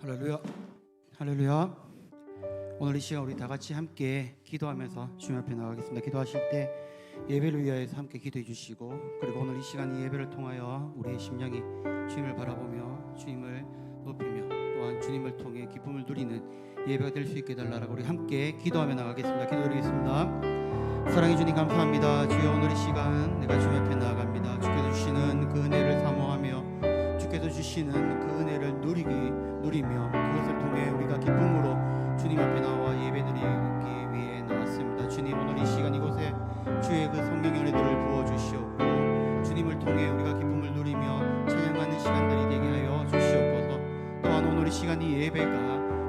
할렐루야, 할렐루야. 오늘 이 시간 우리 다 같이 함께 기도하면서 주님 앞에 나가겠습니다. 기도하실 때 예배를 위하여서 함께 기도해 주시고, 그리고 오늘 이 시간 이 예배를 통하여 우리의 심령이 주님을 바라보며 주님을 높이며 또한 주님을 통해 기쁨을 누리는 예배가 될 수 있게 달라라고 우리 함께 기도하며 나가겠습니다. 기도드리겠습니다. 사랑해 주님 감사합니다. 주여, 오늘 이 시간 내가 주님 앞에 나아갑니다. 주께서 주시는 그 은혜를 사모하며 주께서 주시는 그 은혜를 누리며 그것을 통해 우리가 기쁨으로 주님 앞에 나와 예배드리기 위해 나왔습니다. 주님, 오늘 이 시간 이곳에 주의 그 성령의 은혜들을 부어주시옵고 주님을 통해 우리가 기쁨을 누리며 찬양하는 시간들이 되게 하여 주시옵소서. 또한 오늘 이 시간 이 예배가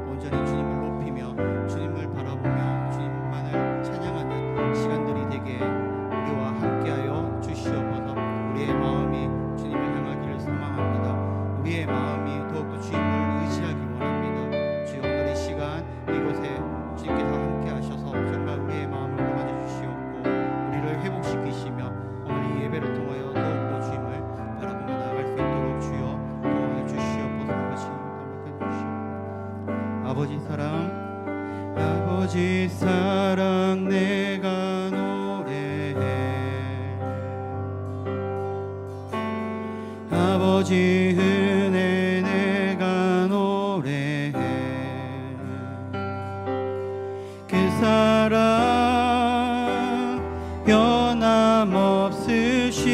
온전히 주님을 높이며 주님을 바라보며 주님만을 찬양하는 시간들이 되게 우리와 함께하여 주시옵소서. 우리의 마음이 주님을 향하기를 소망합니다. 우리의 마음이 더욱더 주님을 의지하기 원합니다. 주여, 오늘 이 시간 이곳에 주님께서 함께 하셔서 정말 우리의 마음을 만져 주시옵고 우리를 회복시키시며 오늘 이 예배를 통하여 더욱더 주님을 바라보며 나아갈 수 있도록 주여 도와주시옵소서. 아버지 사랑, 아버지 사랑 내가 노래해. 아버지 은혜 내가 노래해. 그 사랑 변함없으신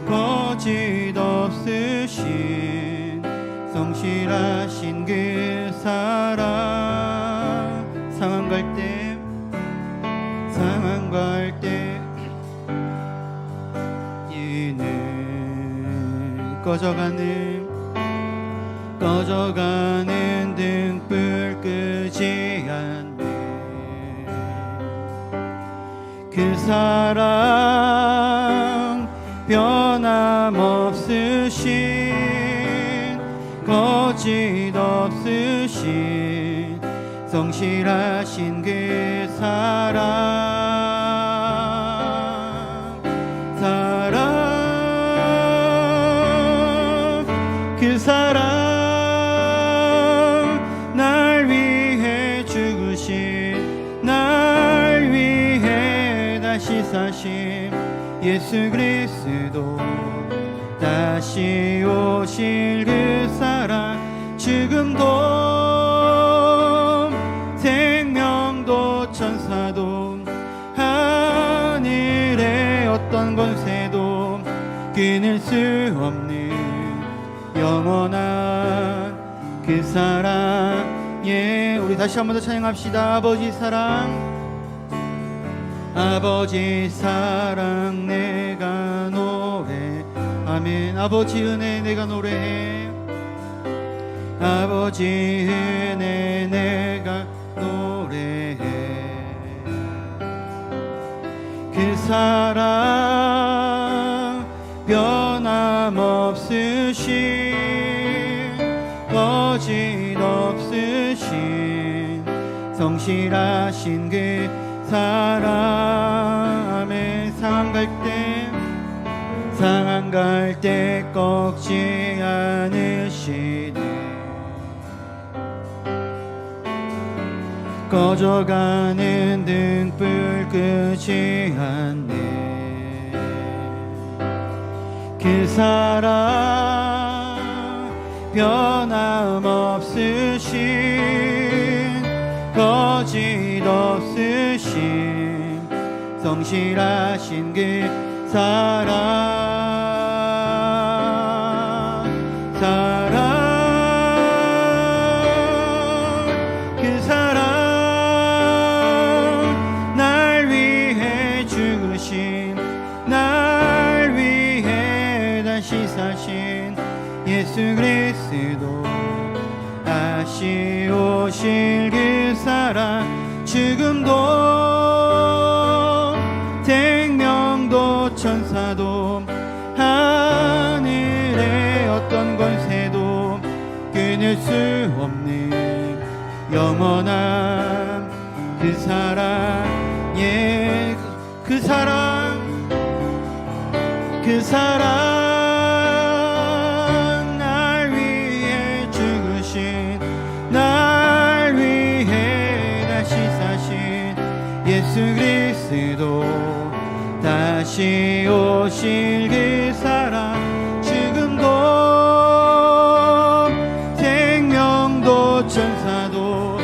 거짓 없으신 성실하신 그 사랑. 상한 갈 때 이는 꺼져가는 등불 끄지 않네. 그 사랑 변함없으신 거짓 없으신 성실하신 그 사랑. 그 사랑 날 위해 죽으신, 날 위해 다시 사신 예수 그리스도, 다시 오실 그 사랑. 죽음도 생명도 천사도 하늘의 어떤 권세도 끊을 수 없는 영원한 그 사랑. 예, 우리 다시 한 번 더 찬양합시다. 아버지 사랑, 아버지 사랑 내가 노래. 아멘. 아버지 은혜 내가 노래해. 아버지 은혜 내가 노래해. 그 사랑 변함없으신 거짓 없으신 성실하신 그 사랑. 아멘. 상한 갈 때 꺾지 않으시네. 꺼져가는 등불 끄지 않네. 그 사랑 변함없으신 거짓 없으신 성실하신 그 사랑. 그 사랑 날 위해 죽으신, 날 위해 다시 사신 예수 그리스도, 다시 오실 그 사랑. 죽음도 생명도 천사도 하늘의 어떤 권세도 끊을 수 없는 영원한 그 사랑. 예, 그 사랑, 그 사랑 날 위해 다시 오실 그 사랑 지금도 생명도 천사도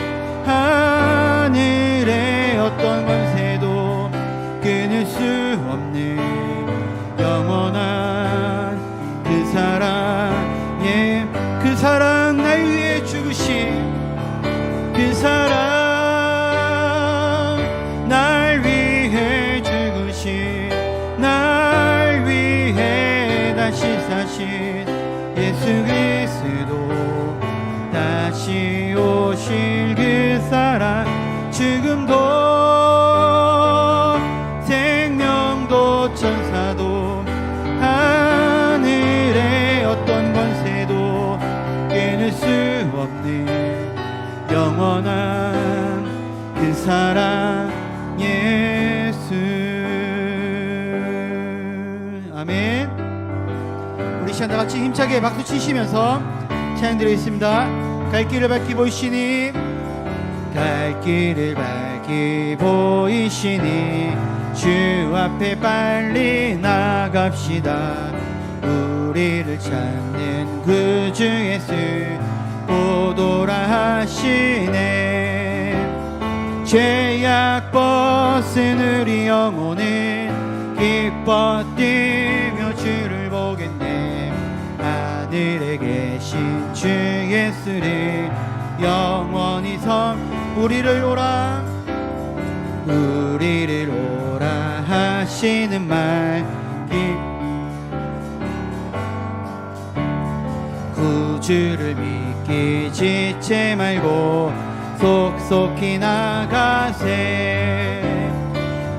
하늘의 어떤 권세도 끊을 수 없는 영원한 그 사랑, 예, 그 사랑 날 위해 죽으신 그 사랑, 날 위해 죽으신, 날 위해 다시 사신 예수 그리스도, 다시 오실 그 사랑 지금도 생명도 천사도 하늘의 어떤 권세도 끊을 수 없는 영원한 그 사랑 예수. 아멘. 우리 시간 다같이 힘차게 박수 치시면서 찬양 드리겠습니다. 갈 길을 밝히 보이시니, 갈 길을 밝히 보이시니 주 앞에 빨리 나갑시다. 우리를 찾는 구주 예수 오도라 하시네. 죄악 벗은 우리 영혼은 기뻐 뛰며 주를 보겠네. 하늘에 계신 주 예수를 영원히 우리를 오라, 우리를 오라 하시는 말, 구주를 믿기 지체 말고 속속히 나가세.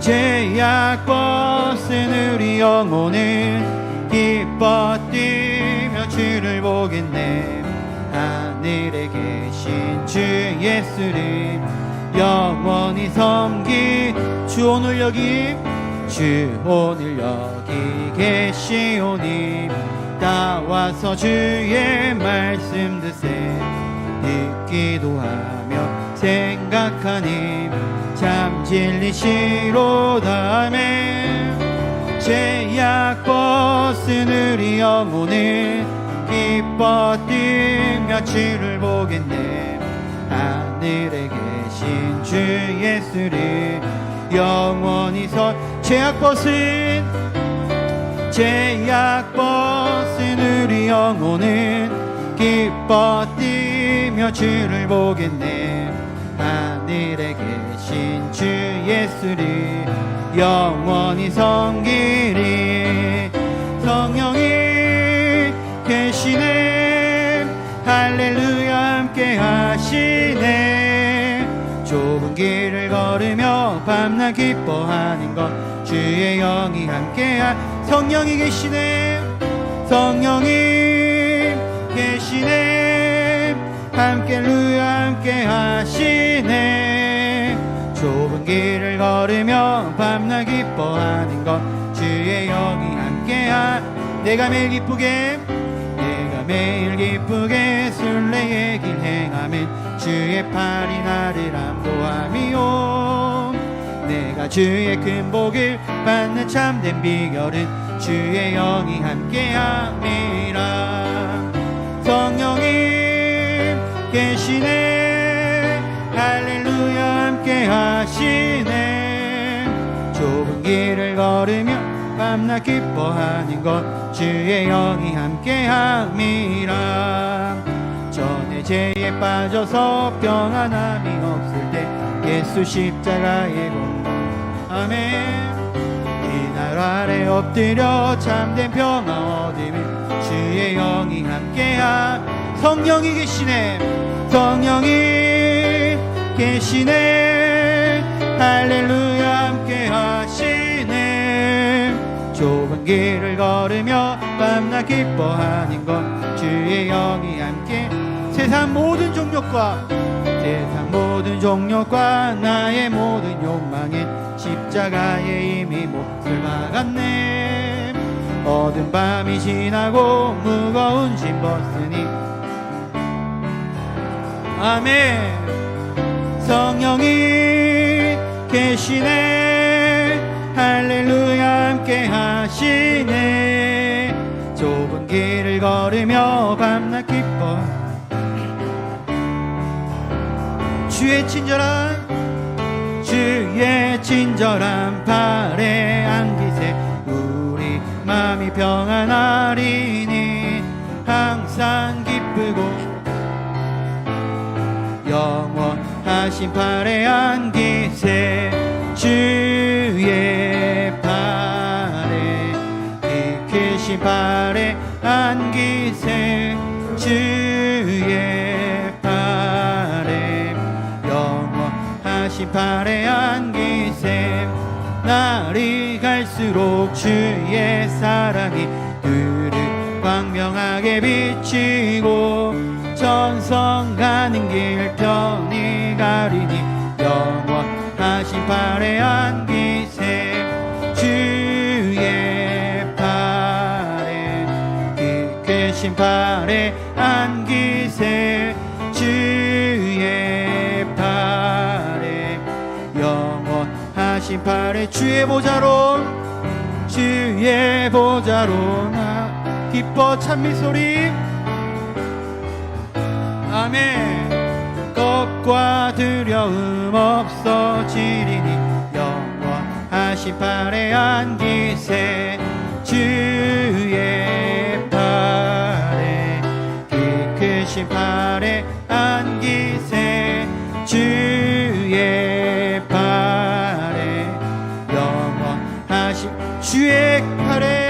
죄악 벗은 우리 영혼은 기뻐 뛰며 주를 보겠네. 하늘에 계신 주 예수를 영원히 섬기. 주 오늘 여기, 주 오늘 여기 계시오니 나와서 주의 말씀 드세. 듣기도 하며 생각하니 참 진리시로다. 아멘. 죄악 벗은 우리 영혼은 기뻐 뛰며 주를 보겠네. 하늘에 계신 주 예수를 영원히 죄악 벗은 우리 영혼은 기뻐 뛰며 주를 보겠네. 하늘에 계신 주 예수를 영원히 섬기리. 성령이 계시네. 할렐루야 함께 하시네. 좁은 길을 걸으며 밤낮 기뻐하는 것 주의 영이 함께하. 성령이 계시네. 성령이 계시네. 할렐루야 함께 하시네. 좁은 길을 걸으며 밤낮 기뻐하는 것 주의 영이 함께하. 내가 매일 기쁘게 순례의 길 행하면 주의 팔이 나를 안보함이요. 내가 주의 큰 복을 받는 참된 비결은 주의 영이 함께함이라. 성령이 계시네. 할렐루야 함께 하시네. 좁은 길을 걸으며 밤낮 기뻐하는 것 주의 영이 함께함이라. 전에 죄에 빠져서 평안함이 없을 때 예수 십자가의 공로. 아멘. 이날 아래 엎드려 참된 평화 얻으면 주의 영이 함께함. 성령이 계시네. 성령이 계시네. 할렐루야 함께 하시네. 좁은 길을 걸으며 밤낮 기뻐하는 것 주의 영이 함께. 세상 모든 종력과 나의 모든 욕망엔 십자가에 이미 못을 박았네. 어두운 밤이 지나고 무거운 짐 벗으니. 아멘. 성령이 계시네. 할렐루야 함께 함께 하시네. 좁은 길을 걸으며 밤낮 기뻐 주의 친절한 발에 안기세. 우리 마음이 평안하리니 항상 기쁘고 영원하신 발에 안기세. 주의 발에 이 크신 발에 안기세. 주의 발에 영원하신 발에 안기세. 날이 갈수록 주의 사랑이 그를 광명하게 비치고 전성 가는 길 편히 가리니 영원하신 발에 안기세. 주의 발에 이 크신 발에 안기세. 주의 발에 영원하신 발에 주의 보좌로 나 기뻐 찬미소리. 아멘. 겁과 두려움 없어지리니 영원하신 발에 안기세. 주의 발에 기 크신 발에 안기세. 주의 발에 영원하신 주의 발에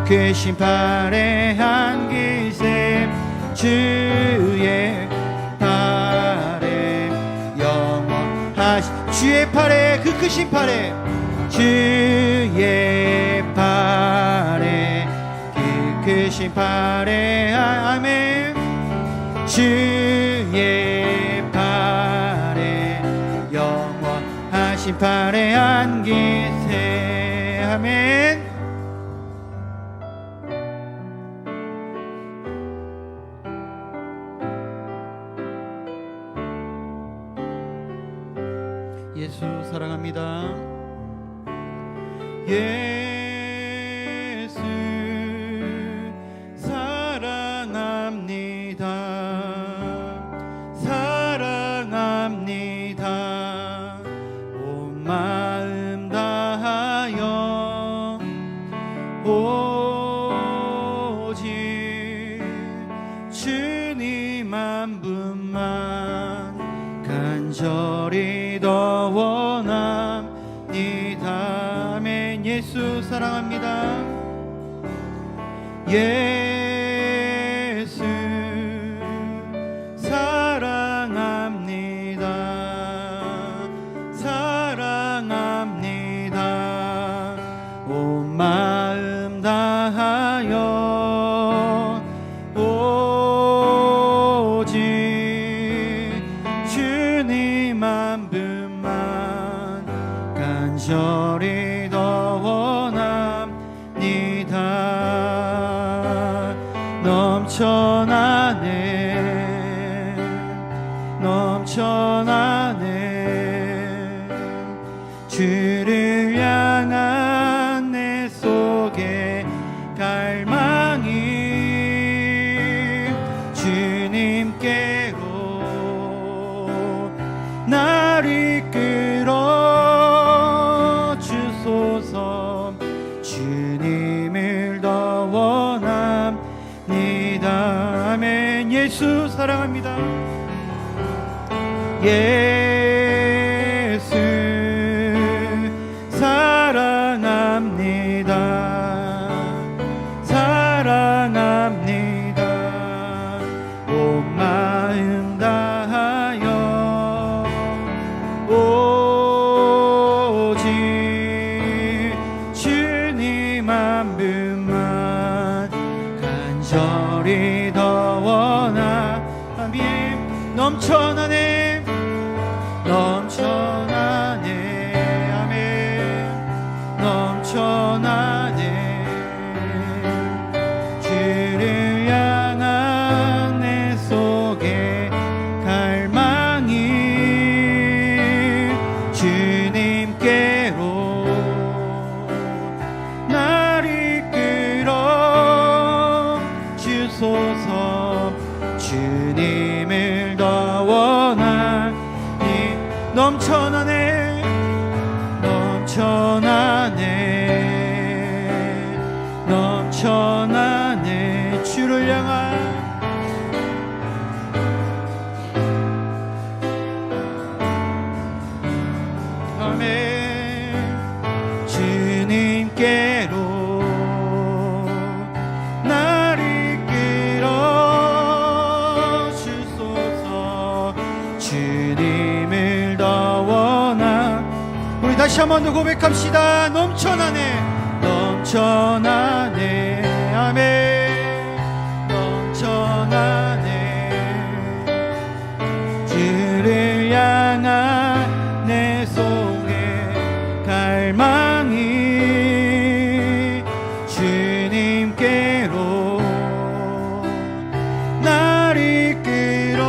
크신 발에 안기세. 주의 발에 영원하신 주의 발에 그 크신 발에 주의 발에 그 크신 발에 아멘. 주의 발에 영원하신 발에 안기세. 아멘. 예수 사랑합니다. 예수 사랑합니다. 사랑합니다. 온 마음 다하여 오직 주님 한 분만 간절히 더 원합니다. 아멘. 예수 사랑합니다. 예수 사랑합니다. 사랑합니다. 온 마음 다하여 오직 주님 한 분만 간절히 더 원합니다. 넘쳐나네 주를 향한 내 속에 갈망이 주님께로 날 이끌어 주소서. 주님을 더 원합니다. 아멘. 예수 사랑합니다. 예수 사랑합니다. 사랑합니다. 온 마음 다하여 오직 주님 한 분만 간절히 더 원합니다. 넘쳐나네 아멘. 넘쳐나네 주를 향한 내 속에 갈망이 넘쳐나네 넘쳐나네 주를 향한 아멘 주님께로 날 이끌어 주소서 주님을 더 원하 우리 다시 한 번 더 고백합시다 넘쳐나네 아멘 넘쳐나네 주를 향한 내 속에 갈망이 주님께로 날 이끌어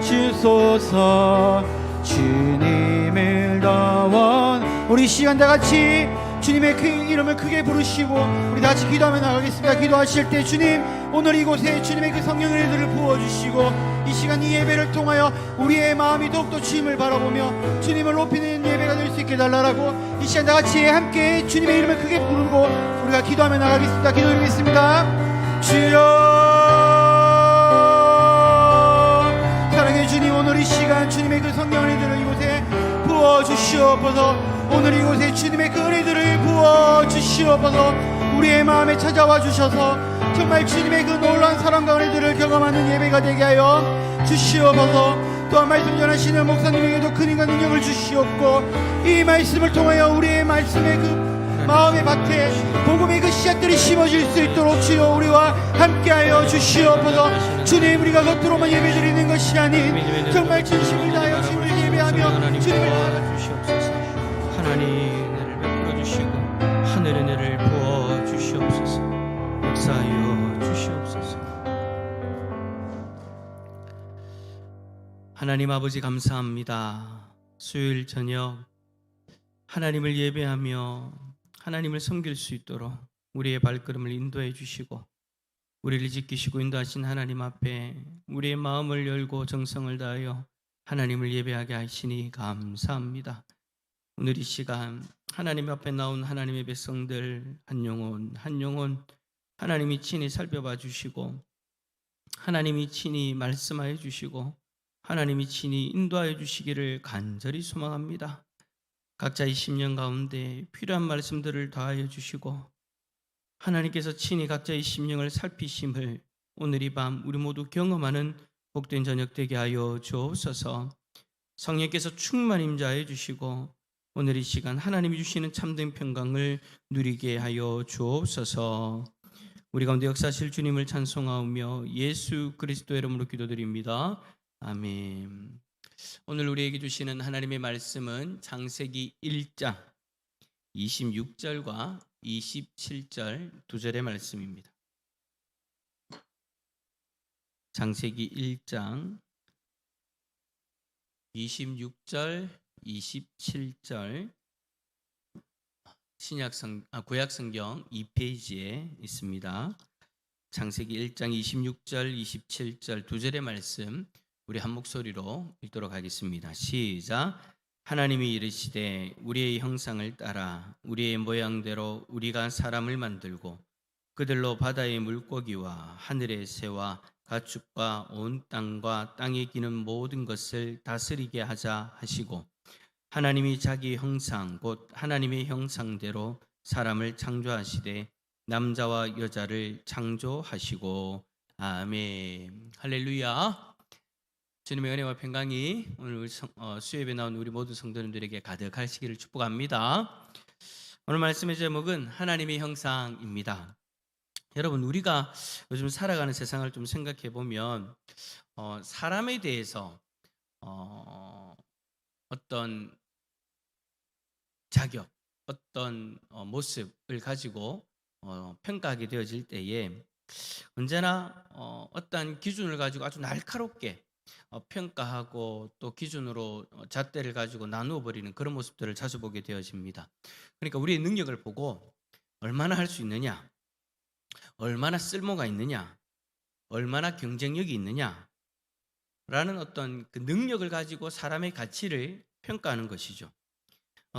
주소서 주님을 더 원 우리 시간 다 같이 주님의 그 이름을 크게 부르시고 우리 다 같이 기도하며 나가겠습니다. 기도하실 때 주님 오늘 이곳에 주님의 그 성령의 은혜를 부어주시고 이 시간 이 예배를 통하여 우리의 마음이 더욱더 주님을 바라보며 주님을 높이는 예배가 될 수 있게 달라라고 이 시간 다 같이 함께 주님의 이름을 크게 부르고 우리가 기도하며 나가겠습니다. 기도드리겠습니다. 주여 사랑해 주님 오늘 이 시간 주님의 그 성령의 은혜를 이곳에 부어주시옵소서 오늘 이곳에 주님의 그 은혜들을 부어주시옵소서 우리의 마음에 찾아와 주셔서 정말 주님의 그 놀라운 사랑과 은혜들을 경험하는 예배가 되게 하여 주시옵소서 또한 말씀 전하시는 목사님에게도 큰 힘과 능력을 주시옵고 이 말씀을 통하여 우리의 말씀의 그 마음의 밭에 복음의 그 씨앗들이 심어질 수 있도록 주여 우리와 함께하여 주시옵소서 주님 우리가 겉으로만 예배드리는 것이 아닌 정말 진심을 다하여 주님을 예배하며 주님을 나아가 주시옵소서 하나님 은혜를 베풀어 주시고 하늘의 은혜를 부어 주시옵소서 역사하여 주시옵소서 하나님 아버지 감사합니다. 수요일 저녁 하나님을 예배하며 하나님을 섬길 수 있도록 우리의 발걸음을 인도해 주시고 우리를 지키시고 인도하신 하나님 앞에 우리의 마음을 열고 정성을 다하여 하나님을 예배하게 하시니 감사합니다. 오늘 이 시간 하나님 앞에 나온 하나님의 백성들 한 영혼 한 영혼 하나님이 친히 살펴봐 주시고 하나님이 친히 말씀하여 주시고 하나님이 친히 인도하여 주시기를 간절히 소망합니다. 각자의 심령 가운데 필요한 말씀들을 더하여 주시고 하나님께서 친히 각자의 심령을 살피심을 오늘 이 밤 우리 모두 경험하는 복된 저녁 되게 하여 주옵소서. 성령께서 충만 임자해 주시고 오늘 이 시간 하나님이 주시는 참된 평강을 누리게 하여 주옵소서. 우리 가운데 역사하실 주님을 찬송하오며 예수 그리스도의 이름으로 기도드립니다. 아멘. 오늘 우리에게 주시는 하나님의 말씀은 창세기 1장 26절과 27절 두 절의 말씀입니다. 창세기 1장 26절 27절 구약성경 2페이지에 있습니다. 창세기 1장 26절 27절 두 절의 말씀 우리 한 목소리로 읽도록 하겠습니다. 시작. 하나님이 이르시되 우리의 형상을 따라 우리의 모양대로 우리가 사람을 만들고 그들로 바다의 물고기와 하늘의 새와 가축과 온 땅과 땅에 기는 모든 것을 다스리게 하자 하시고 하나님이 자기 형상 곧 하나님의 형상대로 사람을 창조하시되 남자와 여자를 창조하시고 아멘. 할렐루야. 주님의 은혜와 평강이 오늘 수요예배 나온 우리 모든 성도님들에게 가득하시기를 축복합니다. 오늘 말씀의 제목은 하나님의 형상입니다. 여러분 우리가 요즘 살아가는 세상을 좀 생각해 보면 사람에 대해서 어떤 자격, 어떤 모습을 가지고 평가하게 되어질 때에 언제나 어떤 기준을 가지고 아주 날카롭게 평가하고 또 기준으로 잣대를 가지고 나누어 버리는 그런 모습들을 자주 보게 되어집니다. 그러니까 우리의 능력을 보고 얼마나 할 수 있느냐, 얼마나 쓸모가 있느냐, 얼마나 경쟁력이 있느냐, 라는 어떤 그 능력을 가지고 사람의 가치를 평가하는 것이죠.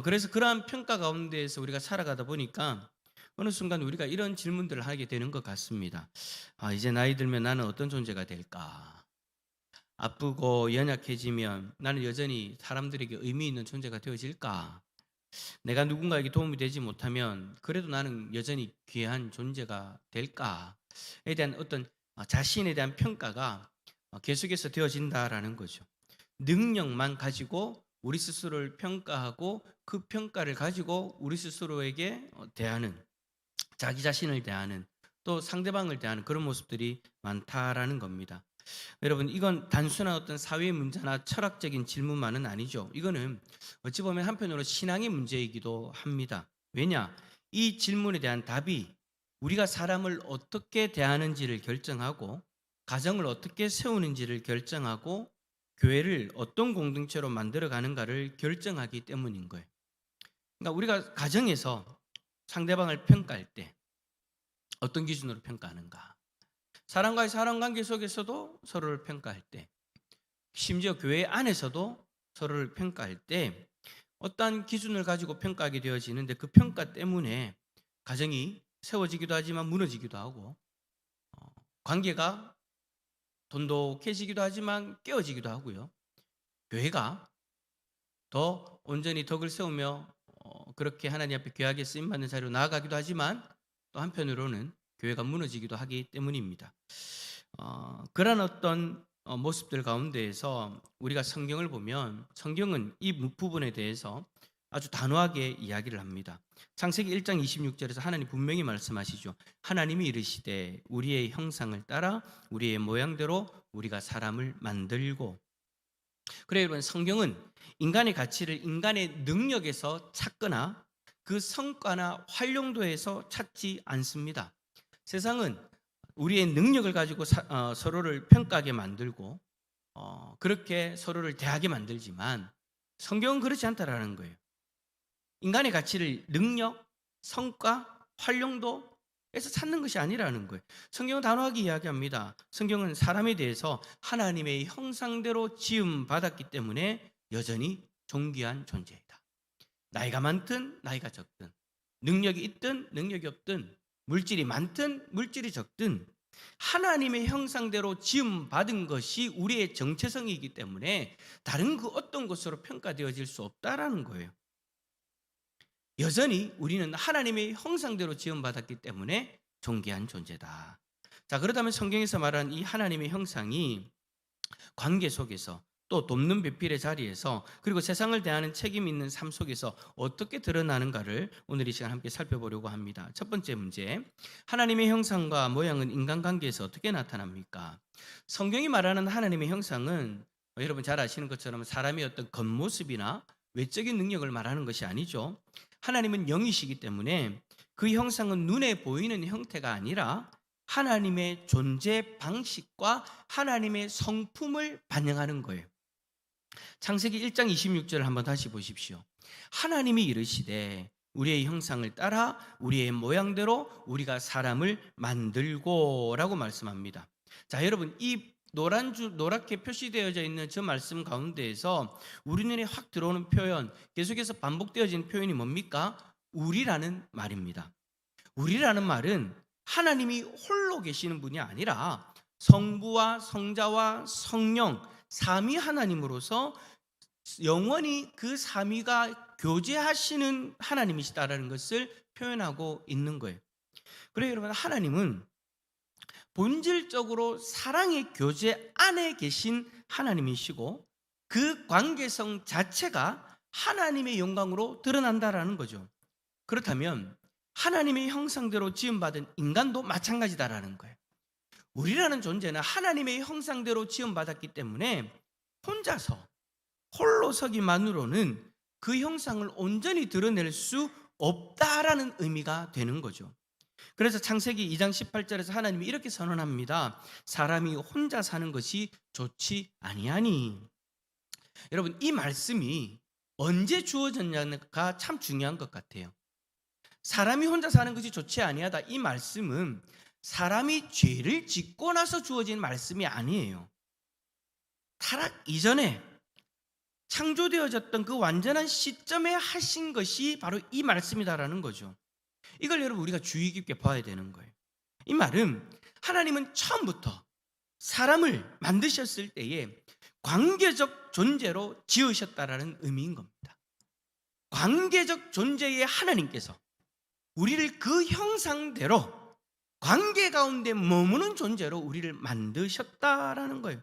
그래서 그러한 평가 가운데에서 우리가 살아가다 보니까 어느 순간 우리가 이런 질문들을 하게 되는 것 같습니다. 이제 나이 들면 나는 어떤 존재가 될까? 아프고 연약해지면 나는 여전히 사람들에게 의미 있는 존재가 되어질까? 내가 누군가에게 도움이 되지 못하면 그래도 나는 여전히 귀한 존재가 될까에 대한 어떤 자신에 대한 평가가 계속해서 되어진다라는 거죠. 능력만 가지고 우리 스스로를 평가하고 그 평가를 가지고 우리 스스로에게 대하는, 자기 자신을 대하는, 또 상대방을 대하는 그런 모습들이 많다라는 겁니다. 여러분, 이건 단순한 어떤 사회 문제나 철학적인 질문만은 아니죠. 이거는 어찌 보면 한편으로 신앙의 문제이기도 합니다. 왜냐? 이 질문에 대한 답이 우리가 사람을 어떻게 대하는지를 결정하고, 가정을 어떻게 세우는지를 결정하고, 교회를 어떤 공동체로 만들어 가는가를 결정하기 때문인 거예요. 그러니까 우리가 가정에서 상대방을 평가할 때 어떤 기준으로 평가하는가? 사람과의 사람 관계 속에서도 서로를 평가할 때, 심지어 교회 안에서도 서로를 평가할 때 어떠한 기준을 가지고 평가하게 되어지는데, 그 평가 때문에 가정이 세워지기도 하지만 무너지기도 하고, 관계가 돈독해지기도 하지만 깨어지기도 하고요. 교회가 더 온전히 덕을 세우며 그렇게 하나님 앞에 귀하게 쓰임받는 자리로 나아가기도 하지만, 또 한편으로는 교회가 무너지기도 하기 때문입니다. 그런 어떤 모습들 가운데에서 우리가 성경을 보면, 성경은 이 부분에 대해서 아주 단호하게 이야기를 합니다. 창세기 1장 26절에서 하나님 분명히 말씀하시죠. 하나님이 이르시되 우리의 형상을 따라 우리의 모양대로 우리가 사람을 만들고. 그래 여러분, 성경은 인간의 가치를 인간의 능력에서 찾거나 그 성과나 활용도에서 찾지 않습니다. 세상은 우리의 능력을 가지고 서로를 평가하게 만들고 그렇게 서로를 대하게 만들지만, 성경은 그렇지 않다라는 거예요. 인간의 가치를 능력, 성과, 활용도에서 찾는 것이 아니라는 거예요. 성경은 단호하게 이야기합니다. 성경은 사람에 대해서 하나님의 형상대로 지음 받았기 때문에 여전히 존귀한 존재이다. 나이가 많든 나이가 적든, 능력이 있든 능력이 없든, 물질이 많든 물질이 적든, 하나님의 형상대로 지음 받은 것이 우리의 정체성이기 때문에 다른 그 어떤 것으로 평가되어질 수 없다라는 거예요. 여전히 우리는 하나님의 형상대로 지음 받았기 때문에 존귀한 존재다. 자, 그렇다면 성경에서 말하는 이 하나님의 형상이 관계 속에서, 또 돕는 배필의 자리에서, 그리고 세상을 대하는 책임 있는 삶 속에서 어떻게 드러나는가를 오늘 이 시간 함께 살펴보려고 합니다. 첫 번째 문제, 하나님의 형상과 모양은 인간관계에서 어떻게 나타납니까? 성경이 말하는 하나님의 형상은 여러분 잘 아시는 것처럼 사람의 어떤 겉모습이나 외적인 능력을 말하는 것이 아니죠. 하나님은 영이시기 때문에 그 형상은 눈에 보이는 형태가 아니라 하나님의 존재 방식과 하나님의 성품을 반영하는 거예요. 창세기 1장 26절을 한번 다시 보십시오. 하나님이 이르시되 우리의 형상을 따라 우리의 모양대로 우리가 사람을 만들고 라고 말씀합니다. 자, 여러분, 이 노랗게 표시되어져 있는 저 말씀 가운데에서 우리 눈에 확 들어오는 표현, 계속해서 반복되어지는 표현이 뭡니까? 우리라는 말입니다. 우리라는 말은 하나님이 홀로 계시는 분이 아니라 성부와 성자와 성령 삼위 하나님으로서 영원히 그 삼위가 교제하시는 하나님이시다라는 것을 표현하고 있는 거예요. 그래서 여러분, 하나님은 본질적으로 사랑의 교제 안에 계신 하나님이시고 그 관계성 자체가 하나님의 영광으로 드러난다라는 거죠. 그렇다면 하나님의 형상대로 지음받은 인간도 마찬가지다라는 거예요. 우리라는 존재는 하나님의 형상대로 지음받았기 때문에 혼자서 홀로 서기만으로는 그 형상을 온전히 드러낼 수 없다라는 의미가 되는 거죠. 그래서 창세기 2장 18절에서 하나님이 이렇게 선언합니다. 사람이 혼자 사는 것이 좋지 아니하니. 여러분, 이 말씀이 언제 주어졌냐가 참 중요한 것 같아요. 사람이 혼자 사는 것이 좋지 아니하다, 이 말씀은 사람이 죄를 짓고 나서 주어진 말씀이 아니에요. 타락 이전에 창조되어졌던 그 완전한 시점에 하신 것이 바로 이 말씀이다라는 거죠. 이걸 여러분 우리가 주의 깊게 봐야 되는 거예요. 이 말은 하나님은 처음부터 사람을 만드셨을 때에 관계적 존재로 지으셨다라는 의미인 겁니다. 관계적 존재의 하나님께서 우리를 그 형상대로 관계 가운데 머무는 존재로 우리를 만드셨다라는 거예요.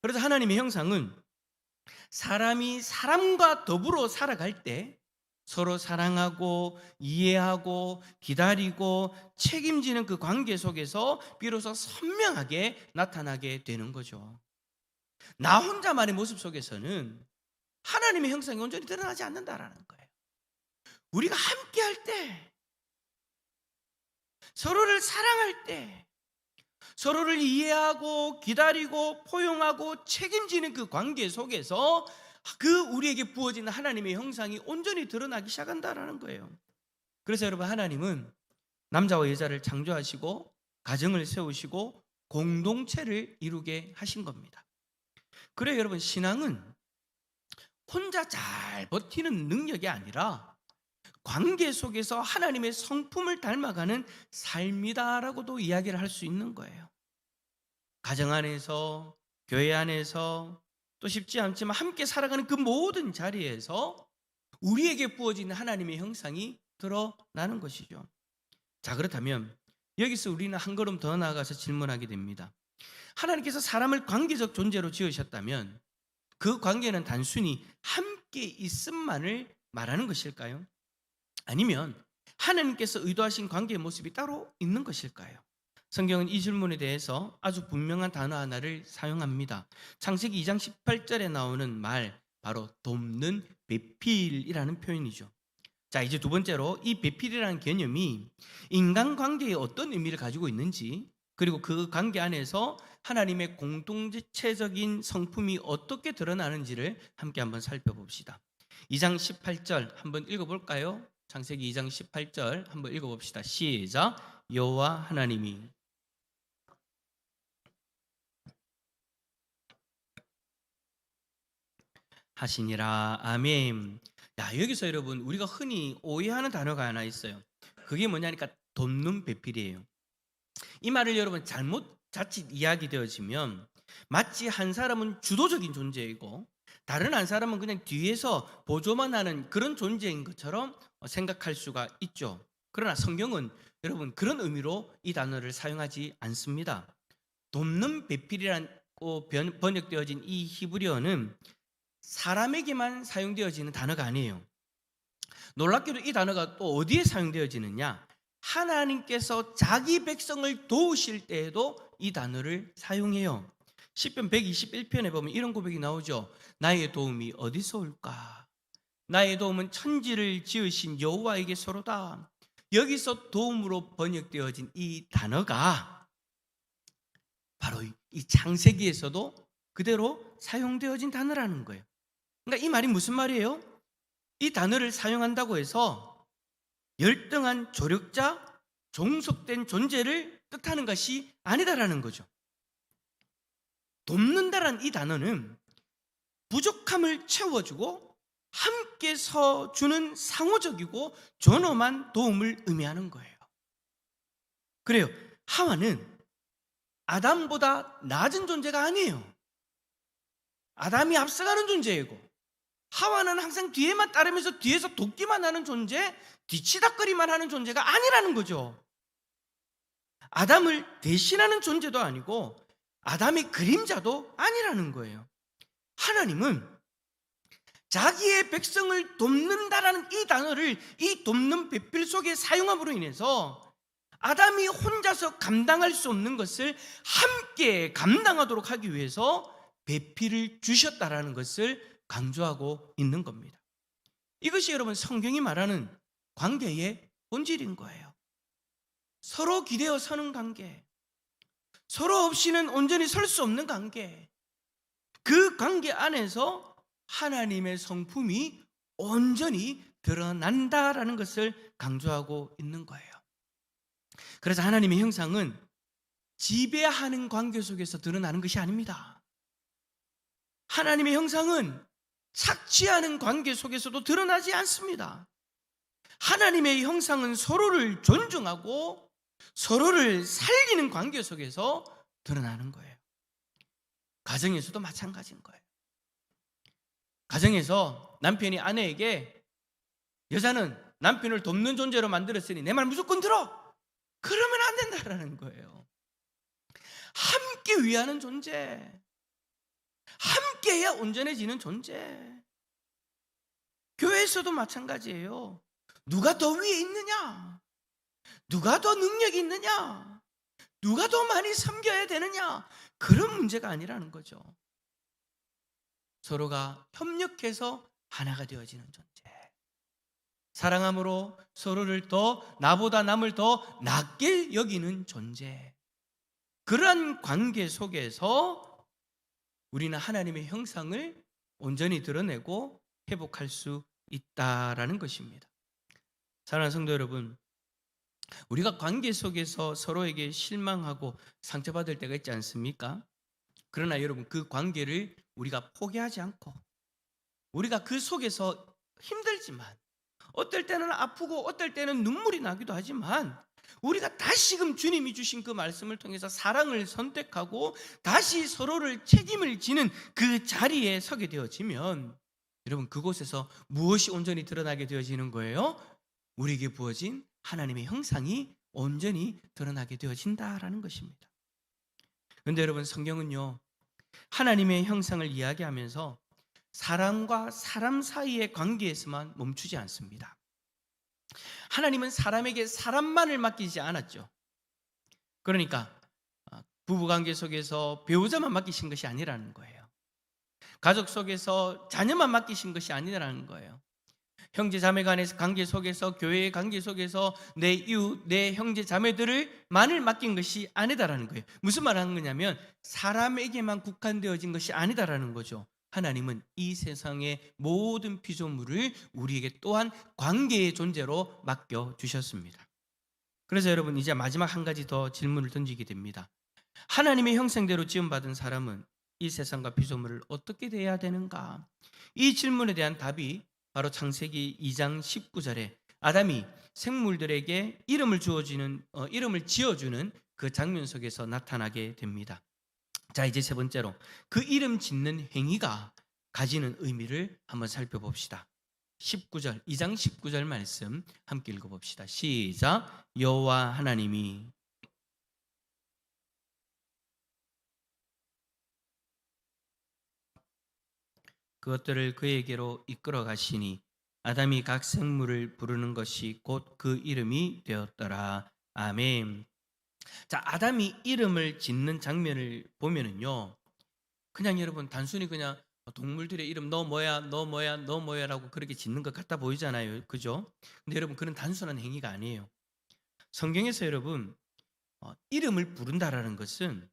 그래서 하나님의 형상은 사람이 사람과 더불어 살아갈 때 서로 사랑하고 이해하고 기다리고 책임지는 그 관계 속에서 비로소 선명하게 나타나게 되는 거죠. 나 혼자만의 모습 속에서는 하나님의 형상이 온전히 드러나지 않는다라는 거예요. 우리가 함께 할 때, 서로를 사랑할 때, 서로를 이해하고 기다리고 포용하고 책임지는 그 관계 속에서 그 우리에게 부어지는 하나님의 형상이 온전히 드러나기 시작한다라는 거예요. 그래서 여러분, 하나님은 남자와 여자를 창조하시고 가정을 세우시고 공동체를 이루게 하신 겁니다. 그래요, 여러분, 신앙은 혼자 잘 버티는 능력이 아니라 관계 속에서 하나님의 성품을 닮아가는 삶이다라고도 이야기를 할 수 있는 거예요. 가정 안에서, 교회 안에서, 또 쉽지 않지만 함께 살아가는 그 모든 자리에서 우리에게 부어지는 하나님의 형상이 드러나는 것이죠. 자, 그렇다면 여기서 우리는 한 걸음 더 나아가서 질문하게 됩니다. 하나님께서 사람을 관계적 존재로 지으셨다면 그 관계는 단순히 함께 있음만을 말하는 것일까요? 아니면 하나님께서 의도하신 관계의 모습이 따로 있는 것일까요? 성경은 이 질문에 대해서 아주 분명한 단어 하나를 사용합니다. 창세기 2장 18절에 나오는 말, 바로 돕는 배필이라는 표현이죠. 자, 이제 두 번째로 이 배필이라는 개념이 인간관계에 어떤 의미를 가지고 있는지, 그리고 그 관계 안에서 하나님의 공동체적인 성품이 어떻게 드러나는지를 함께 한번 살펴봅시다. 2장 18절 한번 읽어볼까요? 창세기 2장 18절 한번 읽어봅시다. 시작. 여호와 하나님이 하시니라. 아멘. 야, 여기서 여러분 우리가 흔히 오해하는 단어가 하나 있어요. 그게 뭐냐니까 돕는 배필이에요. 이 말을 여러분 자칫 이야기되어지면 마치 한 사람은 주도적인 존재이고 다른 한 사람은 그냥 뒤에서 보조만 하는 그런 존재인 것처럼 생각할 수가 있죠. 그러나 성경은 여러분 그런 의미로 이 단어를 사용하지 않습니다. 돕는 배필이라고 번역되어진 이 히브리어는 사람에게만 사용되어지는 단어가 아니에요. 놀랍게도 이 단어가 또 어디에 사용되어지느냐? 하나님께서 자기 백성을 도우실 때에도 이 단어를 사용해요. 시편 121편에 보면 이런 고백이 나오죠. 나의 도움이 어디서 올까? 나의 도움은 천지를 지으신 여호와에게서로다. 여기서 도움으로 번역되어진 이 단어가 바로 이 창세기에서도 그대로 사용되어진 단어라는 거예요. 그러니까 이 말이 무슨 말이에요? 이 단어를 사용한다고 해서 열등한 조력자, 종속된 존재를 뜻하는 것이 아니다라는 거죠. 돕는다라는 이 단어는 부족함을 채워주고 함께 서주는 상호적이고 존엄한 도움을 의미하는 거예요. 그래요, 하와는 아담보다 낮은 존재가 아니에요. 아담이 앞서가는 존재이고 하와는 항상 뒤에만 따르면서 뒤에서 돕기만 하는 존재, 뒤치다거리만 하는 존재가 아니라는 거죠. 아담을 대신하는 존재도 아니고 아담의 그림자도 아니라는 거예요. 하나님은 자기의 백성을 돕는다라는 이 단어를 이 돕는 배필 속에 사용함으로 인해서 아담이 혼자서 감당할 수 없는 것을 함께 감당하도록 하기 위해서 배필을 주셨다라는 것을 강조하고 있는 겁니다. 이것이 여러분 성경이 말하는 관계의 본질인 거예요. 서로 기대어 서는 관계, 서로 없이는 온전히 설 수 없는 관계, 그 관계 안에서 하나님의 성품이 온전히 드러난다라는 것을 강조하고 있는 거예요. 그래서 하나님의 형상은 지배하는 관계 속에서 드러나는 것이 아닙니다. 하나님의 형상은 착취하는 관계 속에서도 드러나지 않습니다. 하나님의 형상은 서로를 존중하고 서로를 살리는 관계 속에서 드러나는 거예요. 가정에서도 마찬가지인 거예요. 가정에서 남편이 아내에게 여자는 남편을 돕는 존재로 만들었으니 내 말 무조건 들어! 그러면 안 된다라는 거예요. 함께 위하는 존재, 함께해야 온전해지는 존재. 교회에서도 마찬가지예요. 누가 더 위에 있느냐? 누가 더 능력이 있느냐? 누가 더 많이 섬겨야 되느냐? 그런 문제가 아니라는 거죠. 서로가 협력해서 하나가 되어지는 존재. 사랑함으로 서로를 더, 나보다 남을 더 낮게 여기는 존재. 그러한 관계 속에서 우리는 하나님의 형상을 온전히 드러내고 회복할 수 있다라는 것입니다. 사랑하는 성도 여러분, 우리가 관계 속에서 서로에게 실망하고 상처받을 때가 있지 않습니까? 그러나 여러분, 그 관계를 우리가 포기하지 않고 우리가 그 속에서 힘들지만 어떨 때는 아프고 어떨 때는 눈물이 나기도 하지만 우리가 다시금 주님이 주신 그 말씀을 통해서 사랑을 선택하고 다시 서로를 책임을 지는 그 자리에 서게 되어지면 여러분, 그곳에서 무엇이 온전히 드러나게 되어지는 거예요? 우리에게 부어진 하나님의 형상이 온전히 드러나게 되어진다라는 것입니다. 그런데 여러분, 성경은요, 하나님의 형상을 이야기하면서 사람과 사람 사이의 관계에서만 멈추지 않습니다. 하나님은 사람에게 사람만을 맡기지 않았죠. 그러니까 부부관계 속에서 배우자만 맡기신 것이 아니라는 거예요. 가족 속에서 자녀만 맡기신 것이 아니라는 거예요. 형제 자매 간의 관계 속에서, 교회의 관계 속에서 내 이웃, 내 형제 자매들을 만을 맡긴 것이 아니다라는 거예요. 무슨 말 하는 거냐면 사람에게만 국한되어진 것이 아니다라는 거죠. 하나님은 이 세상의 모든 피조물을 우리에게 또한 관계의 존재로 맡겨주셨습니다. 그래서 여러분, 이제 마지막 한 가지 더 질문을 던지게 됩니다. 하나님의 형상대로 지음받은 사람은 이 세상과 피조물을 어떻게 대해야 되는가? 이 질문에 대한 답이 바로 창세기 2장 19절에 아담이 생물들에게 이름을 지어주는 그 장면 속에서 나타나게 됩니다. 자, 이제 세 번째로 그 이름 짓는 행위가 가지는 의미를 한번 살펴봅시다. 19절, 2장 19절 말씀 함께 읽어봅시다. 시작. 여호와 하나님이 그것들을 그에게로 이끌어 가시니 아담이 각 생물을 부르는 것이 곧 그 이름이 되었더라. 아멘. 자, 아담이 이름을 짓는 장면을 보면은요, 그냥 여러분 단순히 그냥 동물들의 이름 너 뭐야 너 뭐야 너 뭐야라고 그렇게 짓는 것 같아 보이잖아요, 그죠? 근데 여러분, 그런 단순한 행위가 아니에요. 성경에서 여러분, 이름을 부른다라는 것은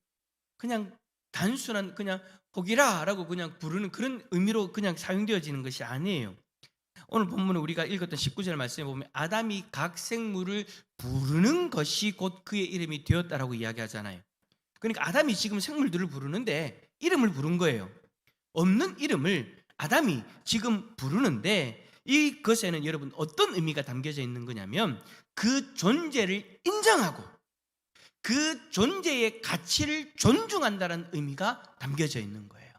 그냥 단순한 그냥 복이라라고 그냥 부르는 그런 의미로 그냥 사용되어지는 것이 아니에요. 오늘 본문에 우리가 읽었던 19절 말씀에 보면 아담이 각 생물을 부르는 것이 곧 그의 이름이 되었다라고 이야기하잖아요. 그러니까 아담이 지금 생물들을 부르는데 이름을 부른 거예요. 없는 이름을 아담이 지금 부르는데 이것에는 여러분 어떤 의미가 담겨져 있는 거냐면 그 존재를 인정하고 그 존재의 가치를 존중한다는 의미가 담겨져 있는 거예요.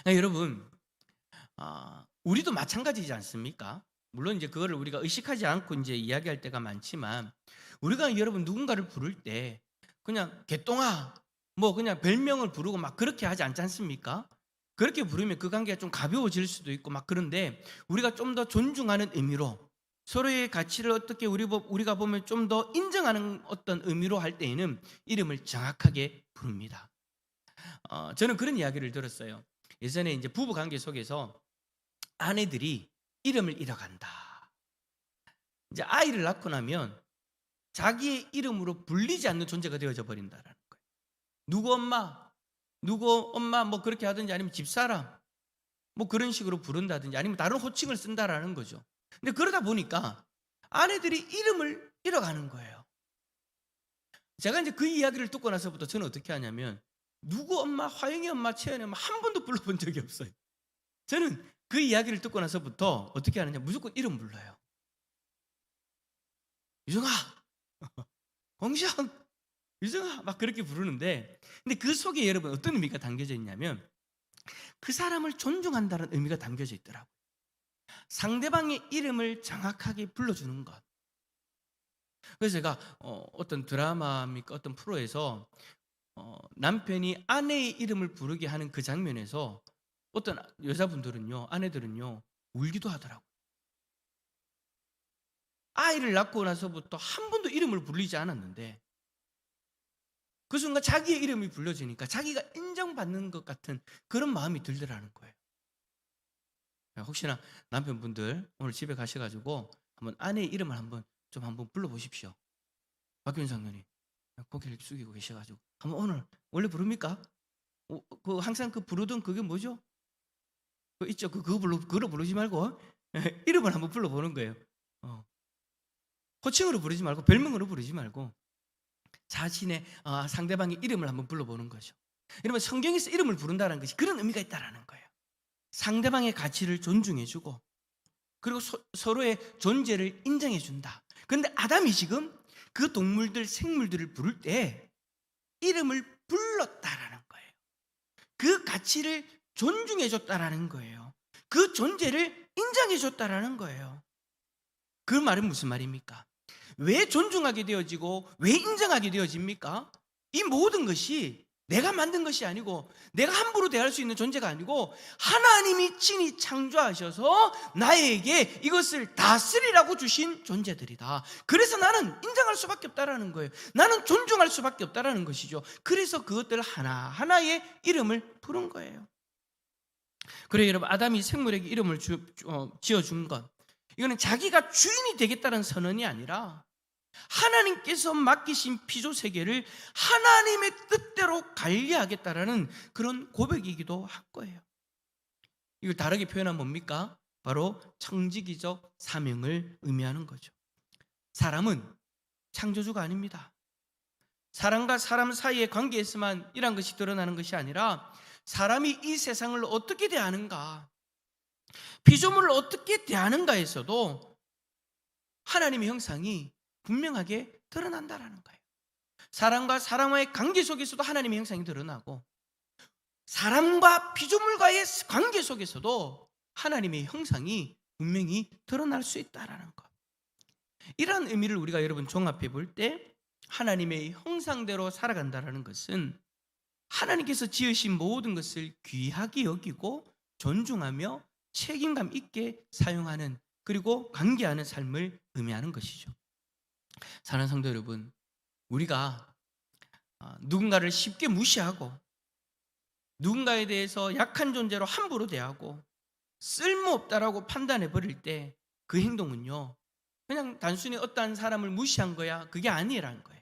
여러분, 우리도 마찬가지지 않습니까? 물론 이제 그거를 우리가 의식하지 않고 이제 이야기할 때가 많지만 우리가 여러분 누군가를 부를 때 그냥 개똥아 뭐 그냥 별명을 부르고 막 그렇게 하지 않지 않습니까? 그렇게 부르면 그 관계가 좀 가벼워질 수도 있고 막 그런데 우리가 좀 더 존중하는 의미로 서로의 가치를 어떻게 우리가 보면 좀 더 인정하는 어떤 의미로 할 때에는 이름을 정확하게 부릅니다. 저는 그런 이야기를 들었어요. 예전에 이제 부부 관계 속에서 아내들이 이름을 잃어간다. 이제 아이를 낳고 나면 자기의 이름으로 불리지 않는 존재가 되어져 버린다라는 거예요. 누구 엄마 뭐 그렇게 하든지 아니면 집사람 뭐 그런 식으로 부른다든지 아니면 다른 호칭을 쓴다라는 거죠. 근데 그러다 보니까 아내들이 이름을 잃어가는 거예요. 제가 이제 그 이야기를 듣고 나서부터 저는 어떻게 하냐면 누구 엄마, 화영이 엄마, 채연이 엄마 한 번도 불러본 적이 없어요. 저는 그 이야기를 듣고 나서부터 어떻게 하느냐, 무조건 이름 불러요. 유정아, 공시영, 유정아 막 그렇게 부르는데, 근데 그 속에 여러분 어떤 의미가 담겨져 있냐면 그 사람을 존중한다는 의미가 담겨져 있더라고요. 상대방의 이름을 정확하게 불러주는 것. 그래서 제가 어떤 드라마입니까 어떤 프로에서 남편이 아내의 이름을 부르게 하는 그 장면에서 어떤 여자분들은요, 아내들은요 울기도 하더라고요. 아이를 낳고 나서부터 한 번도 이름을 부르지 않았는데 그 순간 자기의 이름이 불려지니까 자기가 인정받는 것 같은 그런 마음이 들더라는 거예요. 혹시나 남편분들 오늘 집에 가셔가지고 한번 아내의 이름을 한번 불러보십시오. 박균 장로님 고개를 숙이고 계셔가지고 한번 오늘 원래 부릅니까? 그 항상 그 부르던 그게 뭐죠? 그 있죠. 그거 부르지 말고 이름을 한번 불러보는 거예요. 호칭으로 부르지 말고 별명으로 부르지 말고 자신의 상대방의 이름을 한번 불러보는 거죠. 여러분 성경에서 이름을 부른다는 것이 그런 의미가 있다라는 거예요. 상대방의 가치를 존중해주고 그리고 서로의 존재를 인정해준다. 그런데 아담이 지금 그 동물들, 생물들을 부를 때 이름을 불렀다라는 거예요. 그 가치를 존중해줬다라는 거예요. 그 존재를 인정해줬다라는 거예요. 그 말은 무슨 말입니까? 왜 존중하게 되어지고 왜 인정하게 되어집니까? 이 모든 것이 내가 만든 것이 아니고 내가 함부로 대할 수 있는 존재가 아니고 하나님이 친히 창조하셔서 나에게 이것을 다스리라고 주신 존재들이다. 그래서 나는 인정할 수밖에 없다라는 거예요. 나는 존중할 수밖에 없다라는 것이죠. 그래서 그것들 하나하나의 이름을 부른 거예요. 그래요, 여러분, 아담이 생물에게 이름을 지어준 것, 이거는 자기가 주인이 되겠다는 선언이 아니라 하나님께서 맡기신 피조 세계를 하나님의 뜻대로 관리하겠다라는 그런 고백이기도 할 거예요. 이걸 다르게 표현하면 뭡니까? 바로 청지기적 사명을 의미하는 거죠. 사람은 창조주가 아닙니다. 사람과 사람 사이의 관계에서만 이런 것이 드러나는 것이 아니라 사람이 이 세상을 어떻게 대하는가, 피조물을 어떻게 대하는가에서도 하나님의 형상이 분명하게 드러난다라는 거예요. 사람과 사람과의 관계 속에서도 하나님의 형상이 드러나고 사람과 피조물과의 관계 속에서도 하나님의 형상이 분명히 드러날 수 있다라는 것. 이런 의미를 우리가 여러분 종합해 볼 때 하나님의 형상대로 살아간다라는 것은 하나님께서 지으신 모든 것을 귀하게 여기고 존중하며 책임감 있게 사용하는 그리고 관계하는 삶을 의미하는 것이죠. 사랑하는 성도 여러분, 우리가 누군가를 쉽게 무시하고 누군가에 대해서 약한 존재로 함부로 대하고 쓸모없다라고 판단해 버릴 때 그 행동은요 그냥 단순히 어떠한 사람을 무시한 거야 그게 아니라는 거예요.